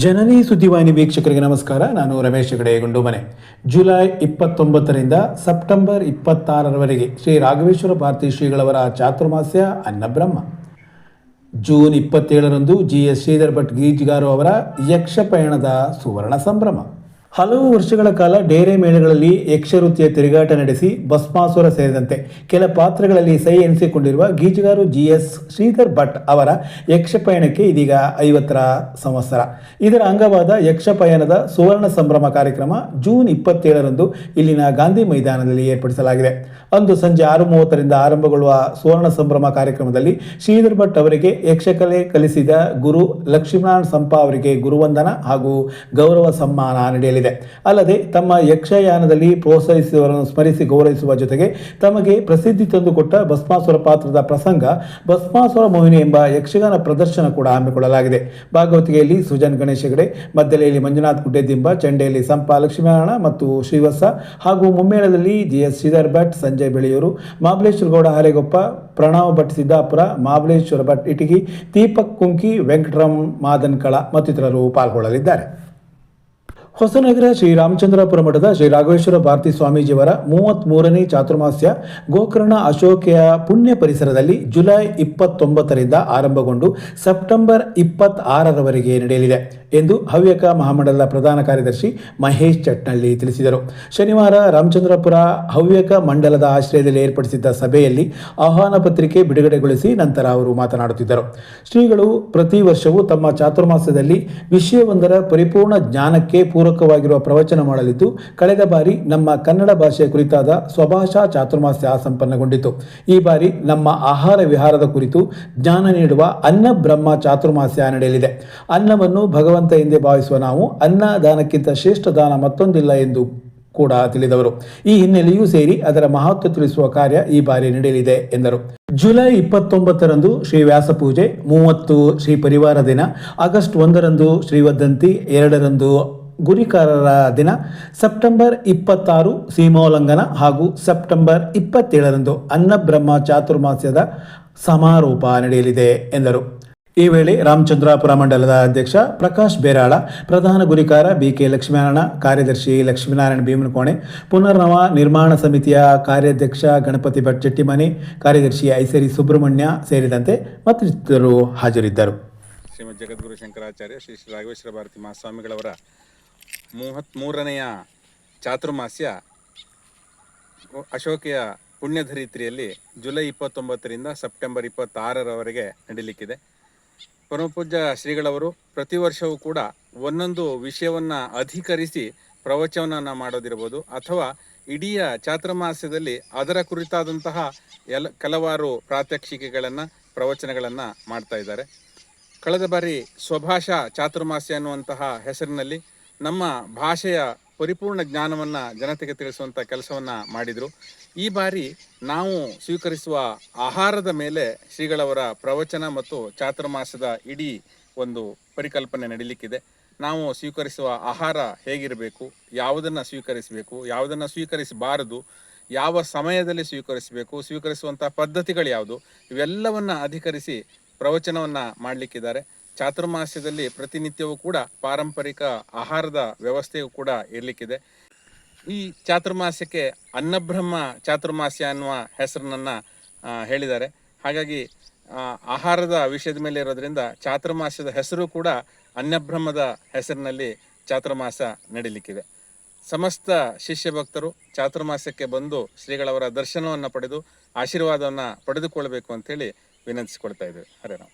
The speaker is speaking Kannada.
ಜನನಿ ಸುದ್ದಿವಾಹಿನಿ ವೀಕ್ಷಕರಿಗೆ ನಮಸ್ಕಾರ. ನಾನು ರಮೇಶ್ ಹೆಗಡೆ ಗುಂಡುಮನೆ. ಜುಲೈ 29ರಿಂದ ಸೆಪ್ಟೆಂಬರ್ 26ರವರೆಗೆ ಶ್ರೀ ರಾಘವೇಶ್ವರ ಭಾರತಿ ಶ್ರೀಗಳವರ ಚಾತುರ್ಮಾಸ್ಯ ಅನ್ನಬ್ರಹ್ಮ. ಜೂನ್ 27ರಂದು GS ಶ್ರೀಧರ್ ಭಟ್ ಗೀಜ್ಗಾರು ಅವರ ಯಕ್ಷಪಯಣದ ಸುವರ್ಣ ಸಂಭ್ರಮ. ಹಲವು ವರ್ಷಗಳ ಕಾಲ ಡೇರೆ ಮೇಳಗಳಲ್ಲಿ ಯಕ್ಷವೃತ್ತಿಯ ತಿರುಗಾಟ ನಡೆಸಿ ಭಸ್ಮಾಸುರ ಸೇರಿದಂತೆ ಕೆಲ ಪಾತ್ರಗಳಲ್ಲಿ ಸೈ ಎನಿಸಿಕೊಂಡಿರುವ ಗೀಜಗಾರು GS ಶ್ರೀಧರ್ ಭಟ್ ಅವರ ಯಕ್ಷಪಯಣಕ್ಕೆ ಇದೀಗ 50ರ ಸಂವತ್ಸರ. ಇದರ ಅಂಗವಾದ ಯಕ್ಷಪಯಣದ ಸುವರ್ಣ ಸಂಭ್ರಮ ಕಾರ್ಯಕ್ರಮ ಜೂನ್ 27ರಂದು ಇಲ್ಲಿನ ಗಾಂಧಿ ಮೈದಾನದಲ್ಲಿ ಏರ್ಪಡಿಸಲಾಗಿದೆ. ಅಂದು ಸಂಜೆ 6:30ರಿಂದ ಆರಂಭಗೊಳ್ಳುವ ಸುವರ್ಣ ಸಂಭ್ರಮ ಕಾರ್ಯಕ್ರಮದಲ್ಲಿ ಶ್ರೀಧರ್ ಭಟ್ ಅವರಿಗೆ ಯಕ್ಷಕಲೆ ಕಲಿಸಿದ ಗುರು ಲಕ್ಷ್ಮೀನಾರಾಯಣ ಸಂಪ ಅವರಿಗೆ ಗುರುವಂದನ ಹಾಗೂ ಗೌರವ ಸಮ್ಮಾನ ನಡೆಯಲಿದೆ. ಅಲ್ಲದೆ ತಮ್ಮ ಯಕ್ಷಯಾನದಲ್ಲಿ ಪ್ರೋತ್ಸಾಹಿಸಿದವರನ್ನು ಸ್ಮರಿಸಿ ಗೌರವಿಸುವ ಜೊತೆಗೆ ತಮಗೆ ಪ್ರಸಿದ್ಧಿ ತಂದುಕೊಟ್ಟ ಭಸ್ಮಾಸುರ ಪಾತ್ರದ ಪ್ರಸಂಗ ಭಸ್ಮಾಸುರ ಮೋಹಿನಿ ಎಂಬ ಯಕ್ಷಗಾನ ಪ್ರದರ್ಶನ ಕೂಡ ಹಮ್ಮಿಕೊಳ್ಳಲಾಗಿದೆ. ಭಾಗವತಿಗೆಯಲ್ಲಿ ಸುಜನ್ ಗಣೇಶ್ ಹೆಗಡೆ, ಮದ್ದಲೆಯಲ್ಲಿ ಮಂಜುನಾಥ್ ಗುಡ್ಡೆದಿಂಬ, ಚಂಡೆಯಲ್ಲಿ ಸಂಪ ಲಕ್ಷ್ಮೀನಾರಾಯಣ ಮತ್ತು ಶ್ರೀವತ್ಸ ಹಾಗೂ ಮುಮ್ಮೇಳದಲ್ಲಿ GS ಶ್ರೀಧರ್ ಭಟ್, ಸಂಜಯ್ ಬೆಳೆಯೂರು, ಮಹಾಬಲೇಶ್ವರ ಗೌಡ ಹರೇಗೊಪ್ಪ, ಪ್ರಣವ್ ಭಟ್ ಸಿದ್ದಾಪುರ, ಮಹಾಬಲೇಶ್ವರ ಭಟ್ ಇಟಗಿ, ದೀಪಕ್ ಕುಂಕಿ, ವೆಂಕಟರಾಮ್ ಮಾದನ್ಕಳ ಮತ್ತಿತರರು ಪಾಲ್ಗೊಳ್ಳಲಿದ್ದಾರೆ. ಹೊಸನಗರ ಶ್ರೀ ರಾಮಚಂದ್ರಾಪುರ ಮಠದ ಶ್ರೀ ರಾಘವೇಶ್ವರ ಭಾರತಿ ಸ್ವಾಮೀಜಿಯವರ 33ನೇ ಚಾತುರ್ಮಾಸ್ಯ ಗೋಕರ್ಣ ಅಶೋಕೆಯ ಪುಣ್ಯ ಪರಿಸರದಲ್ಲಿ ಜುಲೈ 29ರಿಂದ ಆರಂಭಗೊಂಡು ಸೆಪ್ಟೆಂಬರ್ 26ರವರೆಗೆ ನಡೆಯಲಿದೆ ಎಂದು ಹವ್ಯಕ ಮಹಾಮಂಡಲದ ಪ್ರಧಾನ ಕಾರ್ಯದರ್ಶಿ ಮಹೇಶ್ ಚಟ್ನಳ್ಳಿ ತಿಳಿಸಿದರು. ಶನಿವಾರ ರಾಮಚಂದ್ರಾಪುರ ಹವ್ಯಕ ಮಂಡಲದ ಆಶ್ರಯದಲ್ಲಿ ಏರ್ಪಡಿಸಿದ್ದ ಸಭೆಯಲ್ಲಿ ಆಹ್ವಾನ ಪತ್ರಿಕೆ ಬಿಡುಗಡೆಗೊಳಿಸಿ ನಂತರ ಅವರು ಮಾತನಾಡುತ್ತಿದ್ದರು. ಶ್ರೀಗಳು ಪ್ರತಿ ವರ್ಷವೂ ತಮ್ಮ ಚಾತುರ್ಮಾಸ್ಯದಲ್ಲಿ ವಿಷಯವೊಂದರ ಪರಿಪೂರ್ಣ ಜ್ಞಾನಕ್ಕೆ ಪೂರಕವಾಗಿರುವ ಪ್ರವಚನ ಮಾಡಲಿದ್ದು, ಕಳೆದ ಬಾರಿ ನಮ್ಮ ಕನ್ನಡ ಭಾಷೆಯ ಕುರಿತಾದ ಸ್ವಭಾಷಾ ಚಾತುರ್ಮಾಸ್ಯ ಸಂಪನ್ನಗೊಂಡಿತು. ಈ ಬಾರಿ ನಮ್ಮ ಆಹಾರ ವಿಹಾರದ ಕುರಿತು ಜ್ಞಾನ ನೀಡುವ ಅನ್ನ ಬ್ರಹ್ಮ ಚಾತುರ್ಮಾಸ್ಯ ನಡೆಯಲಿದೆ. ಅನ್ನವನ್ನು ಭಗವಂತ ಎಂದೇ ಭಾವಿಸುವ ನಾವು ಅನ್ನ ದಾನಕ್ಕಿಂತ ಶ್ರೇಷ್ಠ ದಾನ ಮತ್ತೊಂದಿಲ್ಲ ಎಂದು ಕೂಡ ತಿಳಿದವರು. ಈ ಹಿನ್ನೆಲೆಯೂ ಸೇರಿ ಅದರ ಮಹತ್ವ ತಿಳಿಸುವ ಕಾರ್ಯ ಈ ಬಾರಿ ನಡೆಯಲಿದೆ ಎಂದರು. ಜುಲೈ 29ರಂದು ಶ್ರೀ ವ್ಯಾಸಪೂಜೆ, 30 ಶ್ರೀ ಪರಿವಾರ ದಿನ, ಆಗಸ್ಟ್ 1ರಂದು ಶ್ರೀವದಂತಿ, 2ರಂದು ಗುರಿಕಾರರ ದಿನ, ಸೆಪ್ಟೆಂಬರ್ 26 ಸೀಮೋಲ್ಲಂಘನ ಹಾಗೂ ಸೆಪ್ಟೆಂಬರ್ 27ರಂದು ಅನ್ನಬ್ರಹ್ಮ ಚಾತುರ್ಮಾಸ್ಯದ ಸಮಾರೋಪ ನಡೆಯಲಿದೆ ಎಂದರು. ಈ ವೇಳೆ ರಾಮಚಂದ್ರಾಪುರ ಮಂಡಲದ ಅಧ್ಯಕ್ಷ ಪ್ರಕಾಶ್ ಬೇರಾಳ, ಪ್ರಧಾನ ಗುರಿಕಾರ BK ಲಕ್ಷ್ಮೀನಾರಾಯಣ, ಕಾರ್ಯದರ್ಶಿ ಲಕ್ಷ್ಮೀನಾರಾಯಣ ಭೀಮನಕೋಣೆ, ಪುನರ್ನವ ನಿರ್ಮಾಣ ಸಮಿತಿಯ ಕಾರ್ಯಾಧ್ಯಕ್ಷ ಗಣಪತಿ ಭಟ್ ಚೆಟ್ಟಿಮನೆ, ಕಾರ್ಯದರ್ಶಿ ಐಸರಿ ಸುಬ್ರಹ್ಮಣ್ಯ ಸೇರಿದಂತೆ ಮತ್ತಿತರರು ಹಾಜರಿದ್ದರು. ಶ್ರೀಮದ್ ಜಗದ್ಗುರು ಶಂಕರಾಚಾರ್ಯ ಶ್ರೀ ರಾಘವೇಶ್ವರ ಭಾರತಿ ಮಹಾಸ್ವಾಮಿಗಳವರ 33ನೆಯ ಚಾತುರ್ಮಾಸ್ಯ ಅಶೋಕೆಯ ಪುಣ್ಯಧರಿತ್ರಿಯಲ್ಲಿ ಜುಲೈ 29ರಿಂದ ಸೆಪ್ಟೆಂಬರ್ 26ರವರೆಗೆ ನಡೀಲಿಕ್ಕಿದೆ. ಪರಮಪೂಜ್ಯ ಶ್ರೀಗಳವರು ಪ್ರತಿ ವರ್ಷವೂ ಕೂಡ ಒಂದೊಂದು ವಿಷಯವನ್ನು ಅಧಿಕರಿಸಿ ಪ್ರವಚನವನ್ನು ಮಾಡೋದಿರ್ಬೋದು ಅಥವಾ ಇಡೀ ಚಾತುರ್ಮಾಸ್ಯದಲ್ಲಿ ಅದರ ಕುರಿತಾದಂತಹ ಕೆಲವಾರು ಪ್ರಾತ್ಯಕ್ಷಿಕೆಗಳನ್ನು ಪ್ರವಚನಗಳನ್ನು ಮಾಡ್ತಾ ಇದ್ದಾರೆ. ಕಳೆದ ಬಾರಿ ಸ್ವಭಾಷಾ ಚಾತುರ್ಮಾಸ್ಯ ಅನ್ನುವಂತಹ ಹೆಸರಿನಲ್ಲಿ ನಮ್ಮ ಭಾಷೆಯ ಪರಿಪೂರ್ಣ ಜ್ಞಾನವನ್ನು ಜನತೆಗೆ ತಿಳಿಸುವಂಥ ಕೆಲಸವನ್ನು ಮಾಡಿದರು. ಈ ಬಾರಿ ನಾವು ಸ್ವೀಕರಿಸುವ ಆಹಾರದ ಮೇಲೆ ಶ್ರೀಗಳವರ ಪ್ರವಚನ ಮತ್ತು ಚಾತುರ್ಮಾಸದ ಇಡೀ ಒಂದು ಪರಿಕಲ್ಪನೆ ನಡೀಲಿಕ್ಕಿದೆ. ನಾವು ಸ್ವೀಕರಿಸುವ ಆಹಾರ ಹೇಗಿರಬೇಕು, ಯಾವುದನ್ನು ಸ್ವೀಕರಿಸಬೇಕು, ಯಾವುದನ್ನು ಸ್ವೀಕರಿಸಬಾರದು, ಯಾವ ಸಮಯದಲ್ಲಿ ಸ್ವೀಕರಿಸಬೇಕು, ಸ್ವೀಕರಿಸುವಂಥ ಪದ್ಧತಿಗಳು ಯಾವುದು, ಇವೆಲ್ಲವನ್ನು ಅಧಿಕರಿಸಿ ಪ್ರವಚನವನ್ನು ಮಾಡಲಿಕ್ಕಿದ್ದಾರೆ. ಚಾತುರ್ಮಾಸ್ಯದಲ್ಲಿ ಪ್ರತಿನಿತ್ಯವೂ ಕೂಡ ಪಾರಂಪರಿಕ ಆಹಾರದ ವ್ಯವಸ್ಥೆಯೂ ಕೂಡ ಇರಲಿಕ್ಕಿದೆ. ಈ ಚಾತುರ್ಮಾಸ್ಯಕ್ಕೆ ಅನ್ನಬ್ರಹ್ಮ ಚಾತುರ್ಮಾಸ್ಯ ಅನ್ನುವ ಹೆಸರನ್ನು ಹೇಳಿದ್ದಾರೆ. ಹಾಗಾಗಿ ಆಹಾರದ ವಿಷಯದ ಮೇಲೆ ಇರೋದ್ರಿಂದ ಚಾತುರ್ಮಾಸ್ಯದ ಹೆಸರು ಕೂಡ ಅನ್ನಬ್ರಹ್ಮದ ಹೆಸರಿನಲ್ಲಿ ಚಾತುರ್ಮಾಸ ನಡೀಲಿಕ್ಕಿದೆ. ಸಮಸ್ತ ಶಿಷ್ಯ ಭಕ್ತರು ಚಾತುರ್ಮಾಸ್ಯಕ್ಕೆ ಬಂದು ಶ್ರೀಗಳವರ ದರ್ಶನವನ್ನು ಪಡೆದು ಆಶೀರ್ವಾದವನ್ನು ಪಡೆದುಕೊಳ್ಳಬೇಕು ಅಂತೇಳಿ ವಿನಂತಿಸಿಕೊಳ್ತಾ ಇದ್ದೇವೆ. ಹರೇ ರಾಮ್.